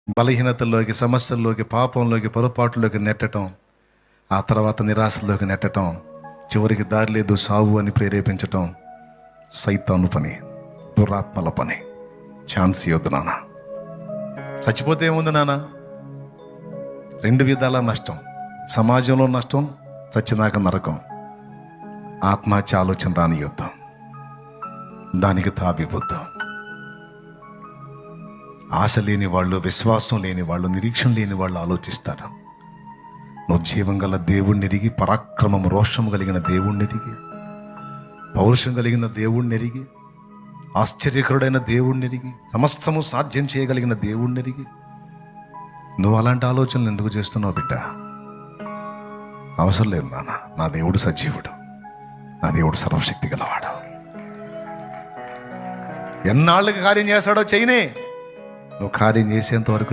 బలహీనతల్లోకి, సమస్యల్లోకి, పాపంలోకి, పొరపాట్లోకి నెట్టడం, ఆ తర్వాత నిరాశలోకి నెట్టడం, చివరికి దారి లేదు సావు అని ప్రేరేపించటం సైతాను పని, దురాత్మల పని. ఛాన్స్ ఇవ్వద్దు నాన్న. చచ్చిపోతే ఏముంది నాన్న? 2 విధాల నష్టం. సమాజంలో నష్టం, చచ్చినాక నరకం. ఆత్మహత్య ఆలోచన రానియొద్దు, దానికి తావివద్దు. ఆశ లేని వాళ్ళు, విశ్వాసం లేని వాళ్ళు, నిరీక్షణ లేని వాళ్ళు ఆలోచిస్తారు. నువ్వు జీవం గల దేవుణ్ణి ఎరిగి, పరాక్రమం రోషం కలిగిన దేవుణ్ణి ఎరిగి, పౌరుషం కలిగిన దేవుణ్ణి ఎరిగి, ఆశ్చర్యకరుడైన దేవుణ్ణి ఎరిగి, సమస్తము సాధ్యం చేయగలిగిన దేవుణ్ణి ఎరిగి నువ్వు అలాంటి ఆలోచనలు ఎందుకు చేస్తున్నావు బిడ్డ? అవసరం లేదు నాన్న. నా దేవుడు సజీవుడు, నా దేవుడు సర్వశక్తి గలవాడు. ఎన్నాళ్ళకి కార్యం చేస్తాడో చేయనే. నువ్వు కార్యం చేసేంత వరకు